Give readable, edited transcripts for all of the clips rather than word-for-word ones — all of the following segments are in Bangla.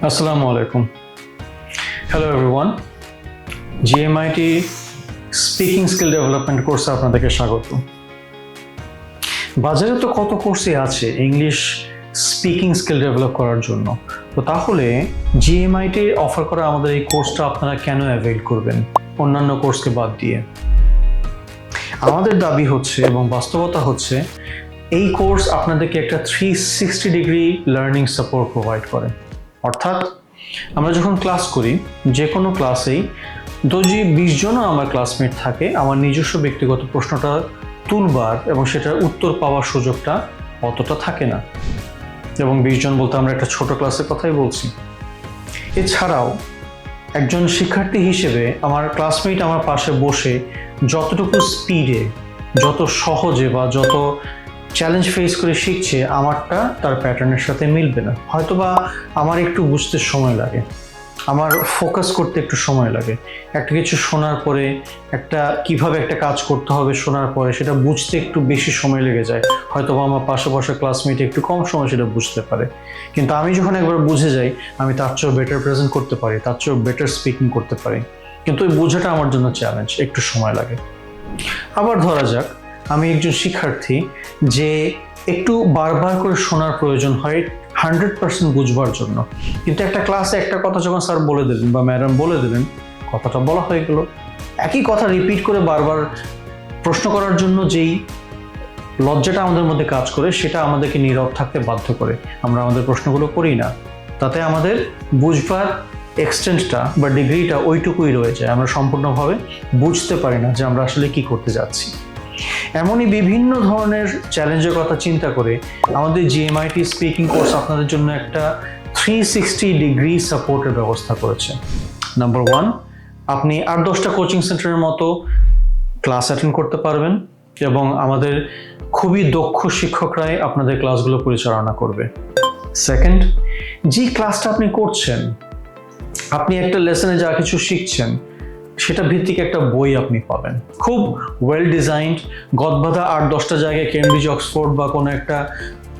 Assalamu alaikum. Hello everyone. GMIT speaking skill development কোর্সে আপনাদেরকে স্বাগত। বাজারে তো কত কোর্সই আছে ইংলিশ স্পিকিং স্কিল ডেভেলপ করার জন্য, তো তাহলে GMIT অফার করা আমাদের এই কোর্সটা আপনারা কেন অ্যাভেল করবেন অন্যান্য কোর্সকে বাদ দিয়ে? আমাদের দাবি হচ্ছে এবং বাস্তবতা হচ্ছে এই কোর্স আপনাদেরকে একটা 360 ডিগ্রি লার্নিং সাপোর্ট প্রোভাইড করে। অর্থাৎ আমরা যখন ক্লাস করি, যে কোনো ক্লাসেই যদি 20 জনও আমার ক্লাসমেট থাকে, আমার নিজস্ব ব্যক্তিগত প্রশ্নটা তুলবার এবং সেটার উত্তর পাওয়ার সুযোগটা অতটা থাকে না। এবং 20 জন বলতে আমরা একটা ছোট ক্লাসের কথাই বলছি। এছাড়াও একজন শিক্ষার্থী হিসেবে আমার ক্লাসমেট আমার পাশে বসে যতটুকু স্পিডে, যত সহজে বা যত চ্যালেঞ্জ ফেস করে শিখছে, আমারটা তার প্যাটার্নের সাথে মিলবে না। হয়তোবা আমার একটু বুঝতে সময় লাগে, আমার ফোকাস করতে একটু সময় লাগে, একটা কিছু শোনার পরে কিভাবে একটা কাজ করতে হবে শোনার পরে সেটা বুঝতে একটু বেশি সময় লেগে যায়। হয়তোবা আমার পাশাপাশি ক্লাসমেট একটু কম সময় সেটা বুঝতে পারে, কিন্তু আমি যখন একবার বুঝে যাই আমি তার চেয়েও বেটার প্রেজেন্ট করতে পারি, তার চেয়েও বেটার স্পিকিং করতে পারি। কিন্তু ওই বোঝাটা আমার জন্য চ্যালেঞ্জ, একটু সময় লাগে। আবার ধরা যাক আমি একজন শিক্ষার্থী যে একটু বারবার করে শোনার প্রয়োজন হয় 100% বুঝবার জন্য, কিন্তু একটা ক্লাসে একটা কথা যখন স্যার বলে দিলেন বা ম্যাডাম বলে দিলেন, কথাটা বলা হয়ে গেল। একই কথা রিপিট করে বারবার প্রশ্ন করার জন্য যেই লজ্জাটা আমাদের মধ্যে কাজ করে, সেটা আমাদেরকে নীরব থাকতে বাধ্য করে। আমরা আমাদের প্রশ্নগুলো করি না, তাতে আমাদের বুঝবার এক্সটেন্টটা বা ডিগ্রিটা ওইটুকুই রয়ে যায়। আমরা সম্পূর্ণভাবে বুঝতে পারি না যে আমরা আসলে কি করতে যাচ্ছি। এমনই বিভিন্ন ধরনের চ্যালেঞ্জের কথা চিন্তা করে আমাদের GMIT স্পিকিং কোর্স আপনাদের জন্য একটা 360 ডিগ্রি সাপোর্টের ব্যবস্থা করেছে। নাম্বার 1, আপনি 8-10টা কোচিং সেন্টারের মতো ক্লাস অ্যাটেন্ড করতে পারবেন এবং আমাদের খুবই দক্ষ শিক্ষকরাই আপনাদের ক্লাসগুলো পরিচালনা করবে। সেকেন্ড, যে ক্লাসটা আপনি করছেন, আপনি একটা লেসনে যা কিছু শিখছেন সেটা ভিত্তিক একটা বই আপনি পাবেন, খুব ওয়েল ডিজাইনড, গদবাঁধা 8-10টা জায়গায় কেমব্রিজ, অক্সফোর্ড বা কোনো একটা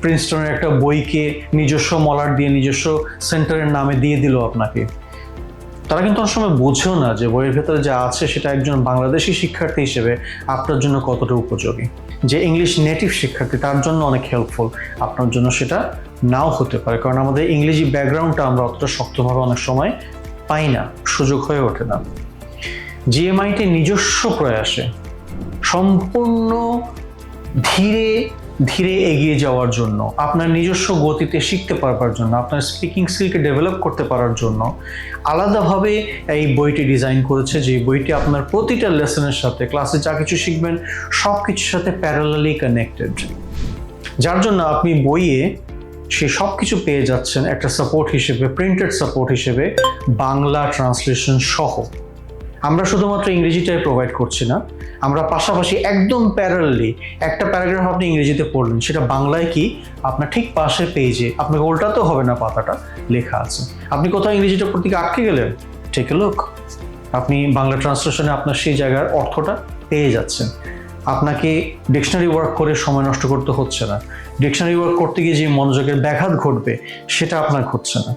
প্রিন্সটনের একটা বইকে নিজস্ব মলার দিয়ে নিজস্ব সেন্টারের নামে দিয়ে দিল আপনাকে। তারা কিন্তু অনেক সময় বোঝেও না যে বইয়ের ভেতরে যা আছে সেটা একজন বাংলাদেশি শিক্ষার্থী হিসেবে আপনার জন্য কতটা উপযোগী। যে ইংলিশ নেটিভ শিক্ষার্থী তার জন্য অনেক হেল্পফুল, আপনার জন্য সেটা নাও হতে পারে, কারণ আমাদের ইংরেজি ব্যাকগ্রাউন্ডটা আমরা অতটা শক্তভাবে অনেক সময় পাই না, সুযোগ হয়ে ওঠে না। GMIT নিজস্ব প্রয়াসে সম্পূর্ণ ধীরে ধীরে এগিয়ে যাওয়ার জন্য, আপনার নিজস্ব গতিতে শিখতে পারবার জন্য, আপনার স্পিকিং স্কিলকে ডেভেলপ করতে পারার জন্য আলাদাভাবে এই বইটি ডিজাইন করেছে, যে বইটি আপনার প্রতিটা লেসনের সাথে, ক্লাসে যা কিছু শিখবেন সব কিছুর সাথে প্যারালালি কানেক্টেড, যার জন্য আপনি বইয়ে সে সব কিছু পেয়ে যাচ্ছেন একটা সাপোর্ট হিসেবে, প্রিন্টেড সাপোর্ট হিসেবে, বাংলা ট্রান্সলেশন সহ। আমরা শুধুমাত্র ইংরেজিটাই প্রোভাইড করছি না, আমরা পাশাপাশি একদম প্যারালালি একটা প্যারাগ্রাফ আপনি ইংরেজিতে পড়লেন, সেটা বাংলায় কি আপনার ঠিক পাশের পেজে, আপনাকে উল্টাতেও হবে না, পাতাটা লেখা আছে। আপনি কোথাও ইংরেজিটা পড়তে গিয়ে আটকে গেলেন, টেক এ লুক, আপনি বাংলা ট্রান্সলেশনে আপনার সেই জায়গার অর্থটা পেয়ে যাচ্ছেন। আপনাকে ডিকশনারি ওয়ার্ক করে সময় নষ্ট করতে হচ্ছে না, ডিকশনারি ওয়ার্ক করতে গিয়ে যে মনোযোগের ব্যাঘাত ঘটবে সেটা আপনার ঘটছে না।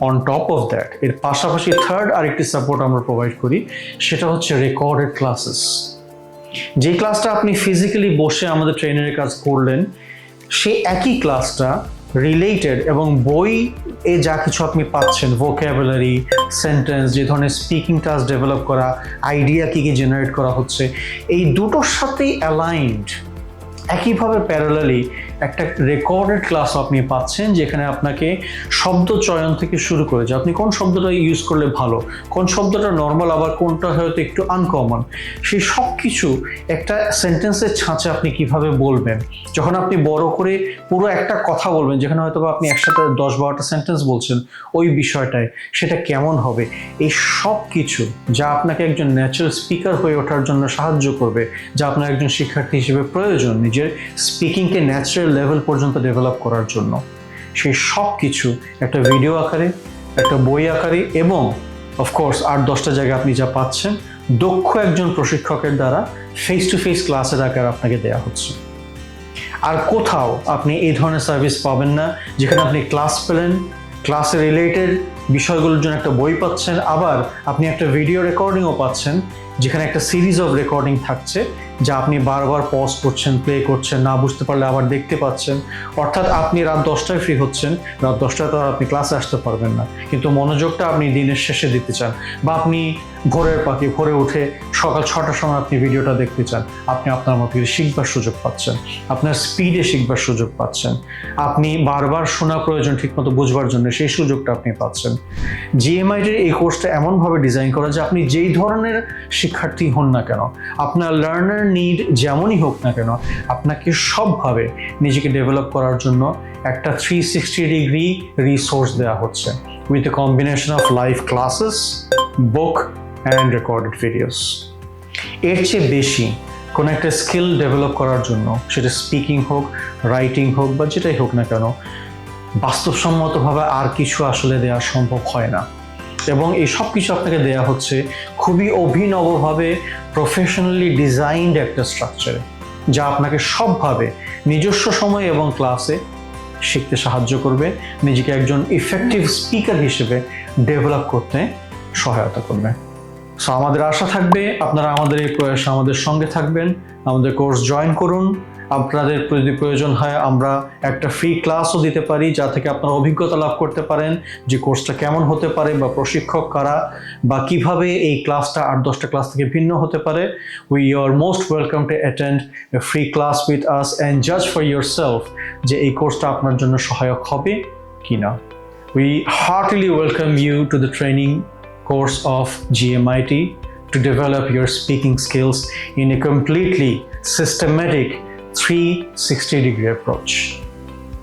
অন টপ অফ দ্যাট, এর পাশাপাশি থার্ড আরেকটি সাপোর্ট আমরা প্রোভাইড করি, সেটা হচ্ছে রেকর্ডেড ক্লাসেস। যে ক্লাসটা আপনি ফিজিক্যালি বসে আমাদের ট্রেনারের কাজ করলেন, সেই একই ক্লাসটা রিলেটেড এবং বই এ যা কিছু আপনি পাচ্ছেন, ভোক্যাবুলারি, সেন্টেন্স, যে ধরনের স্পিকিং টাস্ক ডেভেলপ করা, আইডিয়া কী জেনারেট করা হচ্ছে, এই দুটোর সাথেই অ্যালাইনড একইভাবে প্যারালালি একটা রেকর্ডেড ক্লাস আপনি পাচ্ছেন, যেখানে আপনাকে শব্দ চয়ন থেকে শুরু করে, যে আপনি কোন শব্দটা ইউজ করলে ভালো, কোন শব্দটা নর্মাল, আবার কোনটা হয়তো একটু আনকমন, সেই সব কিছু একটা সেন্টেন্সের ছাঁচে আপনি কিভাবে বলবেন, যখন আপনি বড় করে পুরো একটা কথা বলবেন, যেখানে হয়তো আপনি একসাথে 10-12টা সেন্টেন্স বলছেন ওই বিষয়টায়, সেটা কেমন হবে, এই সব কিছু যা আপনাকে একজন ন্যাচারাল স্পিকার হয়ে ওঠার জন্য সাহায্য করবে, যা আপনার একজন শিক্ষার্থী হিসেবে প্রয়োজন নিজের স্পিকিংকে ন্যাচারাল লেভেল পর্যন্ত ডেভেলপ করার জন্য, সেই সব কিছু একটা ভিডিও আকারে, একটা বই আকারে এবং অফকোর্স 8-10টা জায়গায় আপনি যা পাচ্ছেন দক্ষ একজন প্রশিক্ষকের দ্বারা ফেস টু ফেস ক্লাসের আকারে আপনাকে দেওয়া হচ্ছে। আর কোথাও আপনি এই ধরনের সার্ভিস পাবেন না, যেখানে আপনি ক্লাস পেলেন, ক্লাসে রিলেটেড বিষয়গুলোর জন্য একটা বই পাচ্ছেন, আবার আপনি একটা ভিডিও রেকর্ডিংও পাচ্ছেন যেখানে একটা সিরিজ অফ রেকর্ডিং থাকছে যা আপনি বারবার পজ করছেন, প্লে করছেন, না বুঝতে পারলে আবার দেখতে পাচ্ছেন। অর্থাৎ আপনি রাত 10টায় ফ্রি হচ্ছেন, রাত 10টায় তো আর আপনি ক্লাসে আসতে পারবেন না, কিন্তু মনোযোগটা আপনি দিনের শেষে দিতে চান, বা আপনি ভোরে উঠে সকাল 6টার সময় আপনি ভিডিওটা দেখতে চান, আপনি আপনার মতো করে শিখবার সুযোগ পাচ্ছেন, আপনার স্পিডে শিখবার সুযোগ পাচ্ছেন, আপনি বারবার শোনা প্রয়োজন ঠিকমতো বুঝবার জন্য সেই সুযোগটা আপনি পাচ্ছেন। জিএমআইটির এই কোর্সটা এমনভাবে ডিজাইন করা যে আপনি যেই ধরনের শিক্ষার্থী হন না কেন, আপনার লার্নার নিড যেমনই হোক না কেন, আপনাকে সবভাবে নিজেকে ডেভেলপ করার জন্য একটা 360 ডিগ্রি রিসোর্স দেওয়া হচ্ছে with a combination of live classes, book and recorded videos. এর চেয়ে বেশি কোনো একটা স্কিল ডেভেলপ করার জন্য, সেটা স্পিকিং হোক, রাইটিং হোক, বা যেটাই হোক না কেন, বাস্তবসম্মতভাবে আর কিছু আসলে দেওয়া সম্ভব হয় না। এবং এই সব কিছু আপনাকে দেওয়া হচ্ছে খুবই অভিনবভাবে প্রফেশনালি ডিজাইনড একটা স্ট্রাকচারে, যা আপনাকে সবভাবে নিজস্ব সময় এবং ক্লাসে শিখতে সাহায্য করবে, নিজেকে একজন ইফেক্টিভ স্পিকার হিসেবে ডেভেলপ করতে সহায়তা করবে। সো আমাদের আশা থাকবে আপনারা আমাদের এই প্রয়াসে আমাদের সঙ্গে থাকবেন, আমাদের কোর্স জয়েন করুন। আপনাদের যদি প্রয়োজন হয় আমরা একটা ফ্রি ক্লাসও দিতে পারি, যা থেকে আপনারা অভিজ্ঞতা লাভ করতে পারেন যে কোর্সটা কেমন হতে পারে, বা প্রশিক্ষক কারা, বা কিভাবে এই ক্লাসটা 8-10টা ক্লাস থেকে ভিন্ন হতে পারে। We are most welcome to attend a free class with us and জাজ ফর ইয়োরসেলফ যে এই কোর্সটা আপনার জন্য সহায়ক হবে কিনা। We heartily welcome you to the training course of GMIT to develop your speaking skills in a completely systematic 360-degree approach.